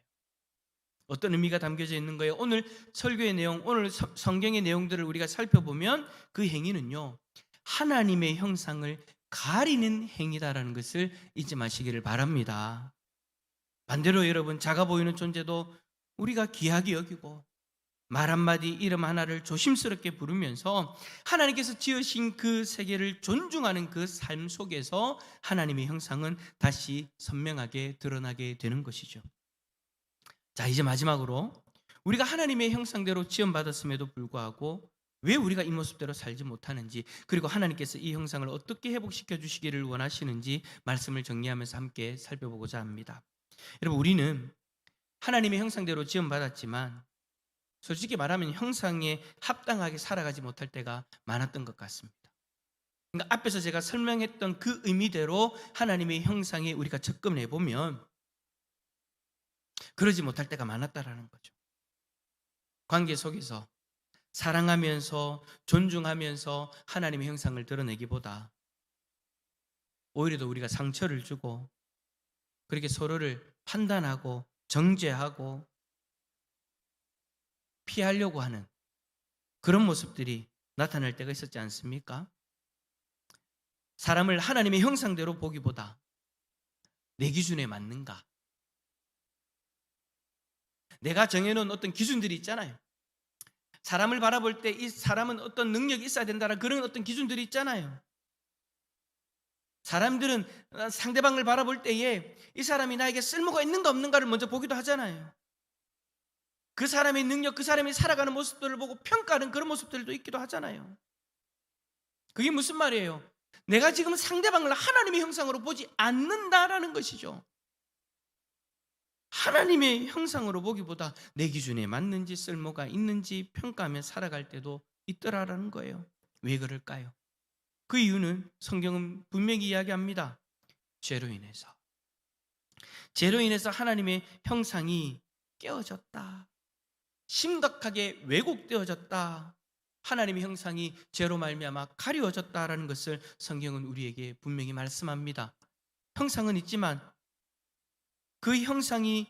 어떤 의미가 담겨져 있는 거예요? 오늘 설교의 내용, 오늘 성경의 내용들을 우리가 살펴보면 그 행위는요 하나님의 형상을 가리는 행위다라는 것을 잊지 마시기를 바랍니다. 반대로 여러분, 작아 보이는 존재도 우리가 귀하게 여기고 말 한마디, 이름 하나를 조심스럽게 부르면서 하나님께서 지으신 그 세계를 존중하는 그 삶 속에서 하나님의 형상은 다시 선명하게 드러나게 되는 것이죠. 자, 이제 마지막으로 우리가 하나님의 형상대로 지음받았음에도 불구하고 왜 우리가 이 모습대로 살지 못하는지, 그리고 하나님께서 이 형상을 어떻게 회복시켜 주시기를 원하시는지 말씀을 정리하면서 함께 살펴보고자 합니다. 여러분, 우리는 하나님의 형상대로 지음받았지만 솔직히 말하면 형상에 합당하게 살아가지 못할 때가 많았던 것 같습니다. 그러니까 앞에서 제가 설명했던 그 의미대로 하나님의 형상에 우리가 접근해 보면 그러지 못할 때가 많았다라는 거죠. 관계 속에서 사랑하면서 존중하면서 하나님의 형상을 드러내기보다 오히려 더 우리가 상처를 주고 그렇게 서로를 판단하고 정죄하고 피하려고 하는 그런 모습들이 나타날 때가 있었지 않습니까? 사람을 하나님의 형상대로 보기보다 내 기준에 맞는가? 내가 정해놓은 어떤 기준들이 있잖아요. 사람을 바라볼 때 이 사람은 어떤 능력이 있어야 된다는 그런 어떤 기준들이 있잖아요. 사람들은 상대방을 바라볼 때에 이 사람이 나에게 쓸모가 있는가 없는가를 먼저 보기도 하잖아요. 그 사람의 능력, 그 사람이 살아가는 모습들을 보고 평가하는 그런 모습들도 있기도 하잖아요. 그게 무슨 말이에요? 내가 지금 상대방을 하나님의 형상으로 보지 않는다라는 것이죠. 하나님의 형상으로 보기보다 내 기준에 맞는지 쓸모가 있는지 평가하며 살아갈 때도 있더라라는 거예요. 왜 그럴까요? 그 이유는 성경은 분명히 이야기합니다. 죄로 인해서. 죄로 인해서 하나님의 형상이 깨어졌다. 심각하게 왜곡되어졌다. 하나님의 형상이 죄로 말미암아 가리워졌다라는 것을 성경은 우리에게 분명히 말씀합니다. 형상은 있지만 그 형상이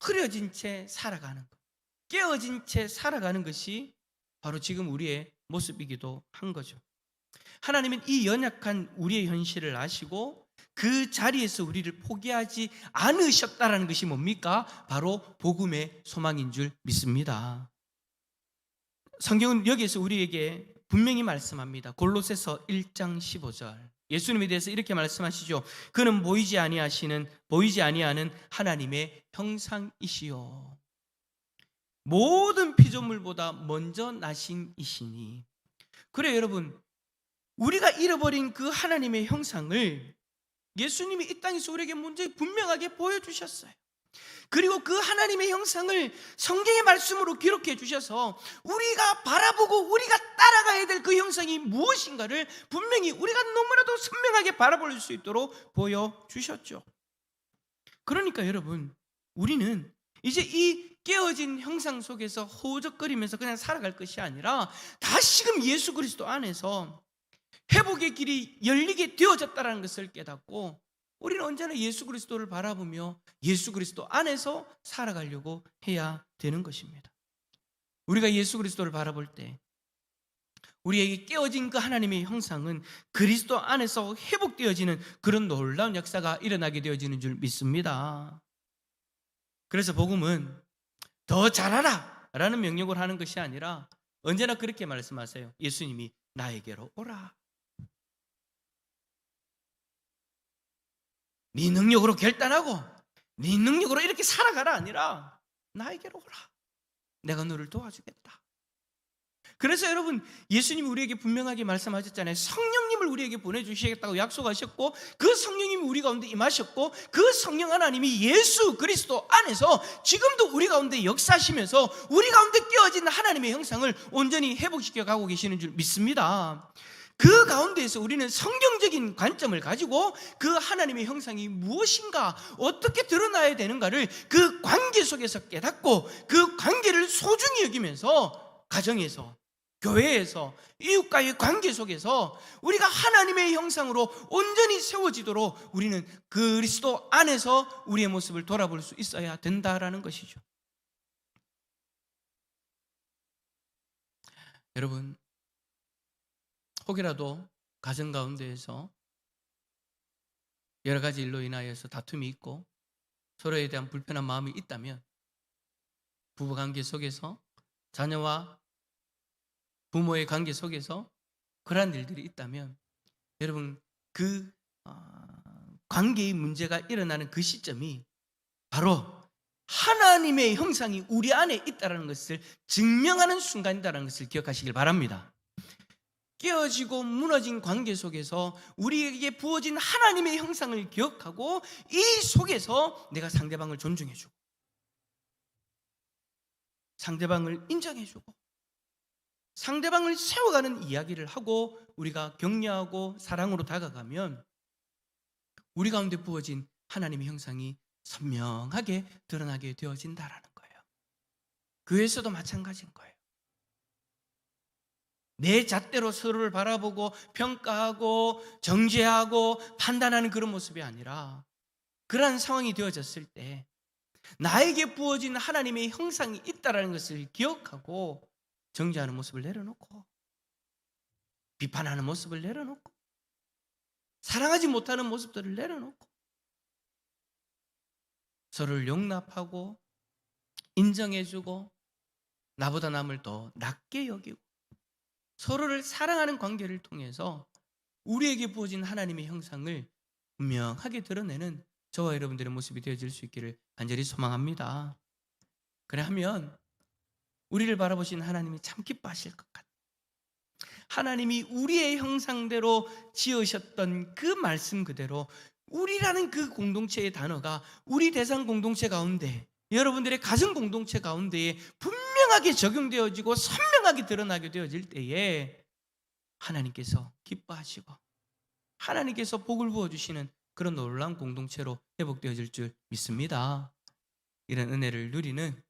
흐려진 채 살아가는 것, 깨어진 채 살아가는 것이 바로 지금 우리의 모습이기도 한 거죠. 하나님은 이 연약한 우리의 현실을 아시고 그 자리에서 우리를 포기하지 않으셨다라는 것이 뭡니까? 바로 복음의 소망인 줄 믿습니다. 성경은 여기에서 우리에게 분명히 말씀합니다. 골로새서 1장 15절. 예수님에 대해서 이렇게 말씀하시죠. 그는 보이지 아니하는 하나님의 형상이시요 모든 피조물보다 먼저 나신 이시니. 그래 여러분, 우리가 잃어버린 그 하나님의 형상을 예수님이 이 땅에서 우리에게 먼저 분명하게 보여주셨어요. 그리고 그 하나님의 형상을 성경의 말씀으로 기록해 주셔서 우리가 바라보고 우리가 따라가야 될 그 형상이 무엇인가를 분명히 우리가 너무나도 선명하게 바라볼 수 있도록 보여주셨죠. 그러니까 여러분, 우리는 이제 이 깨어진 형상 속에서 허우적거리면서 그냥 살아갈 것이 아니라 다시금 예수 그리스도 안에서 회복의 길이 열리게 되어졌다는 것을 깨닫고 우리는 언제나 예수 그리스도를 바라보며 예수 그리스도 안에서 살아가려고 해야 되는 것입니다. 우리가 예수 그리스도를 바라볼 때 우리에게 깨어진 그 하나님의 형상은 그리스도 안에서 회복되어지는 그런 놀라운 역사가 일어나게 되어지는 줄 믿습니다. 그래서 복음은 더 잘하라 라는 명령을 하는 것이 아니라 언제나 그렇게 말씀하세요. 예수님이 나에게로 오라. 네 능력으로 결단하고 네 능력으로 이렇게 살아가라 아니라 나에게로 오라. 내가 너를 도와주겠다. 그래서 여러분, 예수님이 우리에게 분명하게 말씀하셨잖아요. 성령님을 우리에게 보내주시겠다고 약속하셨고 그 성령님이 우리 가운데 임하셨고 그 성령 하나님이 예수 그리스도 안에서 지금도 우리 가운데 역사하시면서 우리 가운데 깨어진 하나님의 형상을 온전히 회복시켜 가고 계시는 줄 믿습니다. 그 가운데에서 우리는 성경적인 관점을 가지고 그 하나님의 형상이 무엇인가, 어떻게 드러나야 되는가를 그 관계 속에서 깨닫고 그 관계를 소중히 여기면서 가정에서, 교회에서, 이웃과의 관계 속에서 우리가 하나님의 형상으로 온전히 세워지도록 우리는 그리스도 안에서 우리의 모습을 돌아볼 수 있어야 된다라는 것이죠. 여러분, 혹이라도 가정 가운데에서 여러 가지 일로 인하여서 다툼이 있고 서로에 대한 불편한 마음이 있다면, 부부관계 속에서, 자녀와 부모의 관계 속에서 그러한 일들이 있다면 여러분, 그 관계의 문제가 일어나는 그 시점이 바로 하나님의 형상이 우리 안에 있다는 것을 증명하는 순간이다라는 것을 기억하시길 바랍니다. 깨어지고 무너진 관계 속에서 우리에게 부어진 하나님의 형상을 기억하고 이 속에서 내가 상대방을 존중해주고 상대방을 인정해주고 상대방을 세워가는 이야기를 하고 우리가 격려하고 사랑으로 다가가면 우리 가운데 부어진 하나님의 형상이 선명하게 드러나게 되어진다라는 거예요. 교회에서도 마찬가지인 거예요. 내 잣대로 서로를 바라보고 평가하고 정죄하고 판단하는 그런 모습이 아니라 그러한 상황이 되어졌을 때 나에게 부어진 하나님의 형상이 있다는 것을 기억하고 정죄하는 모습을 내려놓고 비판하는 모습을 내려놓고 사랑하지 못하는 모습들을 내려놓고 서로를 용납하고 인정해주고 나보다 남을 더 낮게 여기고 서로를 사랑하는 관계를 통해서 우리에게 부어진 하나님의 형상을 분명하게 드러내는 저와 여러분들의 모습이 되어질 수 있기를 간절히 소망합니다. 그러면 우리를 바라보신 하나님이 참 기뻐하실 것 같아요. 하나님이 우리의 형상대로 지으셨던 그 말씀 그대로 우리라는 그 공동체의 단어가 우리 대상 공동체 가운데, 여러분들의 가정 공동체 가운데에 분명하게 적용되어지고 선명하게 드러나게 되어질 때에 하나님께서 기뻐하시고 하나님께서 복을 부어주시는 그런 놀라운 공동체로 회복되어질 줄 믿습니다. 이런 은혜를 누리는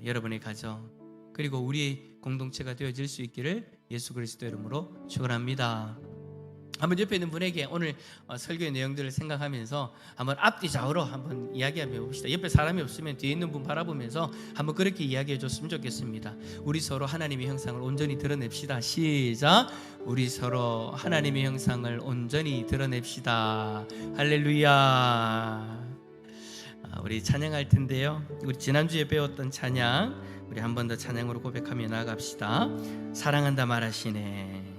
여러분의 가정 그리고 우리의 공동체가 되어질 수 있기를 예수 그리스도 이름으로 축원합니다. 한번 옆에 있는 분에게 오늘 설교의 내용들을 생각하면서 한번 앞뒤 좌우로 한번 이야기해 봅시다. 옆에 사람이 없으면 뒤에 있는 분 바라보면서 한번 그렇게 이야기해 줬으면 좋겠습니다. 우리 서로 하나님의 형상을 온전히 드러냅시다. 시작. 우리 서로 하나님의 형상을 온전히 드러냅시다. 할렐루야. 우리 찬양할 텐데요. 우리 지난주에 배웠던 찬양 우리 한 번 더 찬양으로 고백하며 나아갑시다. 사랑한다 말하시네.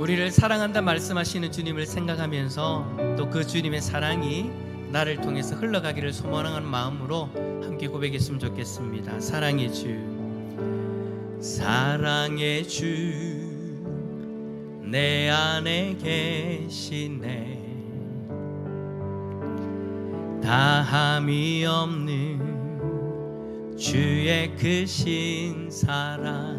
우리를 사랑한다 말씀하시는 주님을 생각하면서 또 그 주님의 사랑이 나를 통해서 흘러가기를 소망하는 마음으로 함께 고백했으면 좋겠습니다. 사랑의 주, 사랑의 주, 내 안에 계시네. 다함이 없는 주의 크신 사랑,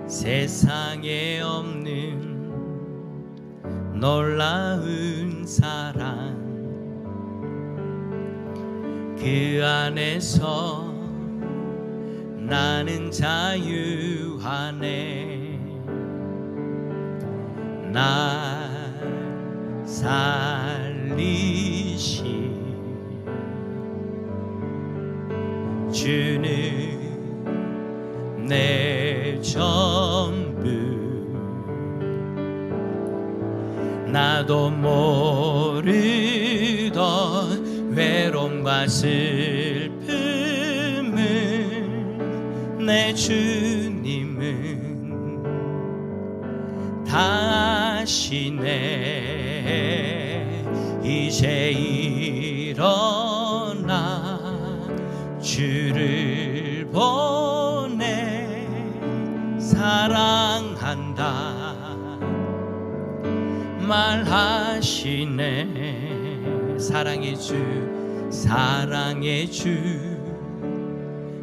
세상에 없는 놀라운 사랑, 그 안에서 나는 자유하네. 날 살리시 주는 내 전부. 나도 모르던 외로움과 슬픔을 내 주님은 다 아시네. 이제 일어나 주를 보내 사랑한다 말하시네. 사랑의 주, 사랑의 주,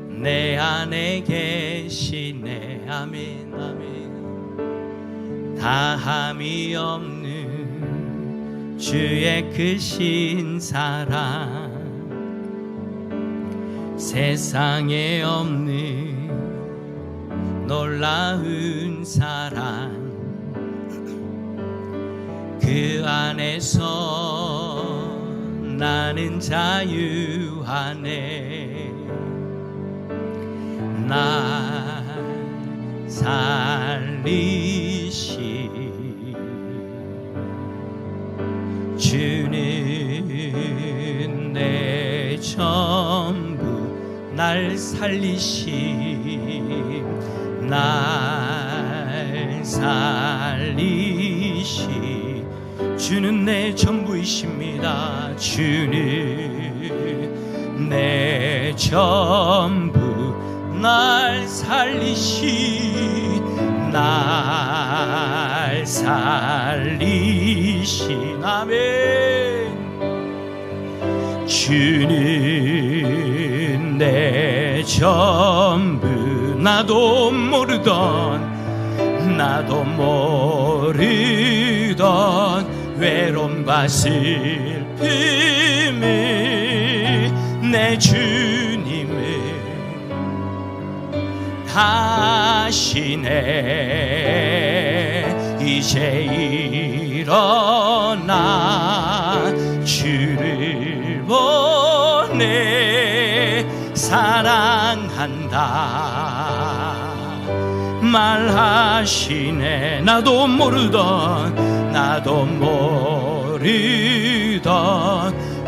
내 안에 계시네. 아멘, 아멘. 다함이 없는 주의 크신 사랑, 세상에 없는 놀라운 사랑, 그 안에서 나는 자유하네. 날 살리시 주는 내 전부. 날 살리시 날 살리시 주는 내 전부이십니다. 주는 내 전부. 날 살리시 날 살리시 아멘. 주는 내 전부. 나도 모르던 외로움과 슬픔을 내 주님은 다 아시네. 이제 일어나 주를 보내 사랑한다 말하시네. 나도 모르던 외로움과 슬픔을 내 주님은 다 아시네. 이제 일어나 주를 보내 사랑한다 말하시네. 나도 모르던 외로움과 슬픔을 내 주님은 다 아시네. 이제 일어나 주를 보내 사랑한다 말하시네. 나도 모르던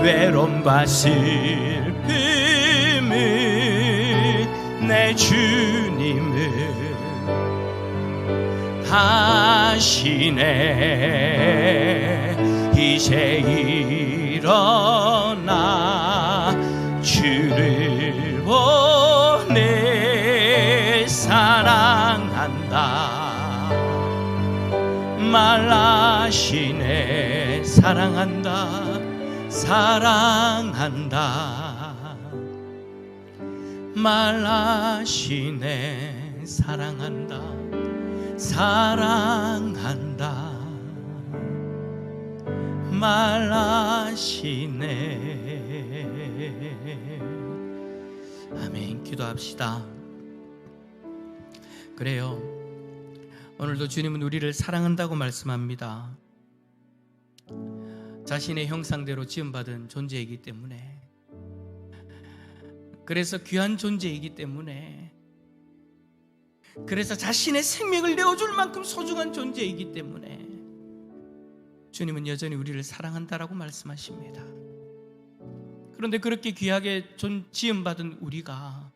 외로움과 슬픔을 내 주님을 하시네. 이제 일어나 주를 보내 사랑한다 말하시네. 사랑한다 사랑한다 말하시네. 사랑한다 사랑한다 말하시네. 아멘. 기도합시다. 그래요, 오늘도 주님은 우리를 사랑한다고 말씀합니다. 자신의 형상대로 지음받은 존재이기 때문에, 그래서 귀한 존재이기 때문에, 그래서 자신의 생명을 내어줄 만큼 소중한 존재이기 때문에 주님은 여전히 우리를 사랑한다라고 말씀하십니다. 그런데 그렇게 귀하게 지음받은 우리가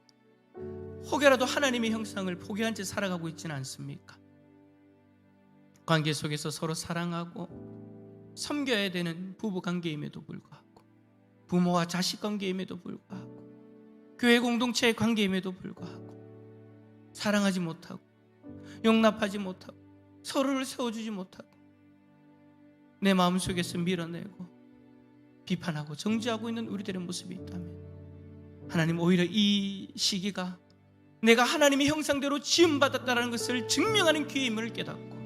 혹여라도 하나님의 형상을 포기한 채 살아가고 있지는 않습니까? 관계 속에서 서로 사랑하고 섬겨야 되는 부부 관계임에도 불구하고, 부모와 자식 관계임에도 불구하고, 교회 공동체의 관계임에도 불구하고 사랑하지 못하고 용납하지 못하고 서로를 세워주지 못하고 내 마음속에서 밀어내고 비판하고 정죄하고 있는 우리들의 모습이 있다면, 하나님 오히려 이 시기가 내가 하나님의 형상대로 지음받았다는 것을 증명하는 기회임을 깨닫고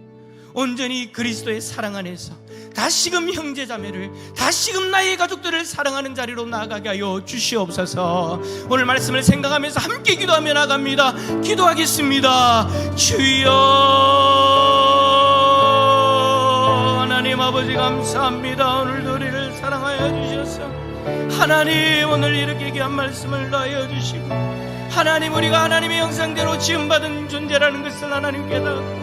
온전히 그리스도의 사랑 안에서 다시금 형제자매를, 다시금 나의 가족들을 사랑하는 자리로 나아가게 하여 주시옵소서. 오늘 말씀을 생각하면서 함께 기도하며 나갑니다. 기도하겠습니다. 주여, 하나님 아버지 감사합니다. 오늘도 우리를 사랑하여 주셔서 하나님, 오늘 이렇게 귀한 말씀을 나여 주시고, 하나님, 우리가 하나님의 형상대로 지음받은 존재라는 것을 하나님 깨닫고,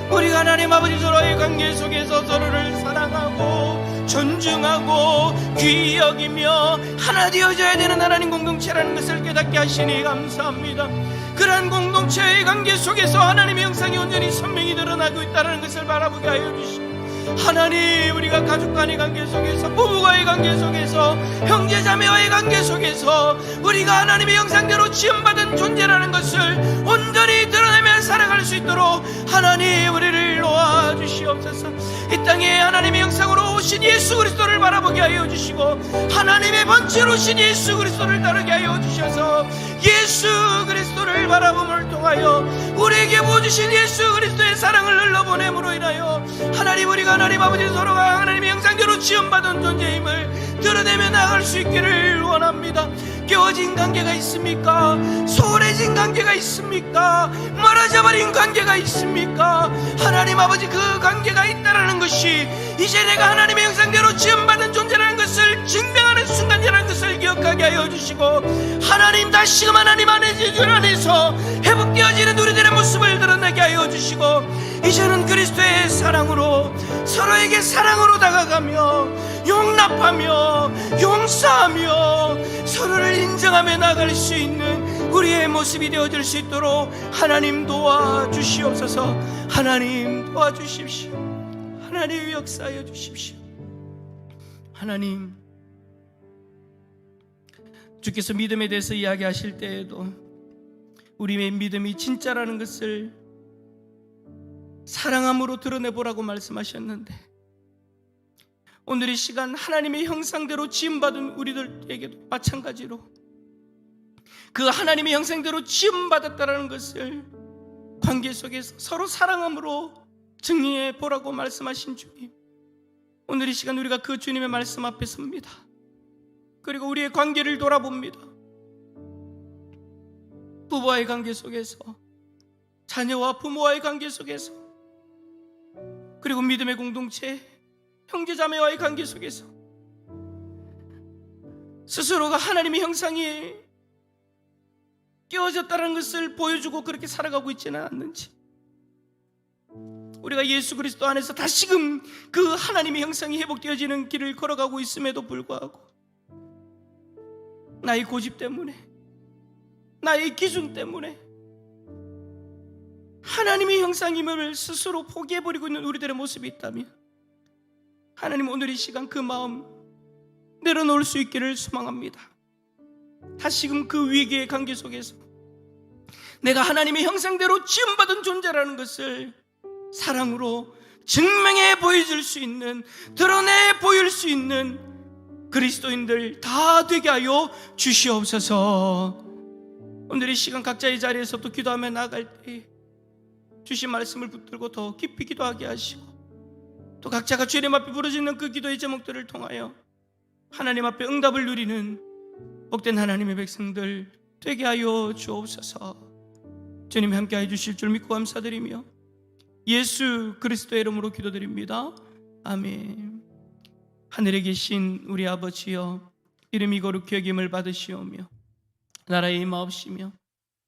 우리가 하나님 아버지 서로의 관계 속에서 서로를 사랑하고 존중하고 귀히 여기며 하나 되어져야 되는 하나님 공동체라는 것을 깨닫게 하시니 감사합니다. 그러한 공동체의 관계 속에서 하나님의 형상이 온전히 선명히 드러나고 있다는 것을 바라보게 하여 주시고, 하나님, 우리가 가족 간의 관계 속에서, 부부와의 관계 속에서, 형제자매와의 관계 속에서 우리가 하나님의 형상대로 지음받은 존재라는 것을 온전히 드러내며 살아갈 수 있도록 하나님 우리를 도와주시옵소서. 이 땅에 하나님의 형상으로 오신 예수 그리스도를 바라보게 하여 주시고, 하나님의 번째로 오신 예수 그리스도를 따르게 하여 주셔서 예수 그리스도를 바라봄을 통하여 우리에게 부어주신 예수 그리스도의 사랑을 흘러보냄으로 인하여 하나님, 우리가 하나님 아버지 서로가 하나님의 형상대로 지음받은 존재임을 드러내며 나아갈 수 있기를 원합니다. 깨어진 관계가 있습니까? 소홀해진 관계가 있습니까? 멀어져버린 관계가 있습니까? 하나님 아버지, 그 관계가 있다라는 것이 이제 내가 하나님의 형상대로 지음받은 존재라는 것을 증명하는 순간이라는 것을 기억하게 하여 주시고, 하나님 다시금 하나님 안에서 회복되어지는 우리들의 모습을 드러내게 하여 주시고, 이제는 그리스도의 사랑으로 서로에게 사랑으로 다가가며 용납하며 용서하며 서로를 인정하며 나갈 수 있는 우리의 모습이 되어질 수 있도록 하나님 도와주시옵소서. 하나님 도와주십시오. 하나님 역사하여 주십시오. 하나님, 주께서 믿음에 대해서 이야기하실 때에도 우리의 믿음이 진짜라는 것을 사랑함으로 드러내보라고 말씀하셨는데, 오늘 이 시간 하나님의 형상대로 지음받은 우리들에게도 마찬가지로 그 하나님의 형상대로 지음받았다는 것을 관계 속에서 서로 사랑함으로 증명해 보라고 말씀하신 주님, 오늘 이 시간 우리가 그 주님의 말씀 앞에 섭니다. 그리고 우리의 관계를 돌아봅니다. 부부와의 관계 속에서, 자녀와 부모와의 관계 속에서, 그리고 믿음의 공동체, 형제자매와의 관계 속에서 스스로가 하나님의 형상이 깨어졌다는 것을 보여주고 그렇게 살아가고 있지는 않는지, 우리가 예수 그리스도 안에서 다시금 그 하나님의 형상이 회복되어지는 길을 걸어가고 있음에도 불구하고 나의 고집 때문에, 나의 기준 때문에 하나님의 형상임을 스스로 포기해버리고 있는 우리들의 모습이 있다면 하나님 오늘 이 시간 그 마음 내려놓을 수 있기를 소망합니다. 다시금 그 위기의 관계 속에서 내가 하나님의 형상대로 지음받은 존재라는 것을 사랑으로 증명해 보여줄 수 있는, 드러내 보일 수 있는 그리스도인들 다 되게 하여 주시옵소서. 오늘 이 시간 각자의 자리에서 또 기도하며 나아갈 때 주신 말씀을 붙들고 더 깊이 기도하게 하시고, 또 각자가 주님 앞에 부르짖는 그 기도의 제목들을 통하여 하나님 앞에 응답을 누리는 복된 하나님의 백성들 되게 하여 주옵소서. 주님 함께해 주실 줄 믿고 감사드리며 예수 그리스도의 이름으로 기도드립니다. 아멘. 하늘에 계신 우리 아버지여, 이름이 거룩히 여김을 받으시오며 나라에 임하옵시며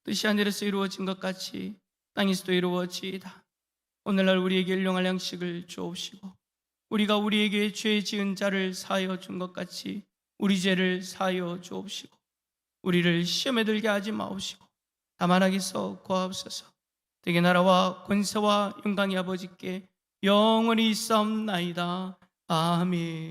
뜻이 하늘에서 이루어진 것 같이 땅에서도 이루어지이다. 오늘날 우리에게 일용할 양식을 주옵시고 우리가 우리에게 죄 지은 자를 사하여 준 것 같이 우리 죄를 사하여 주옵시고 우리를 시험에 들게 하지 마옵시고 다만 악에서 구하옵소서. 되게 나라와 권세와 영광이 아버지께 영원히 있사옵나이다. 아멘.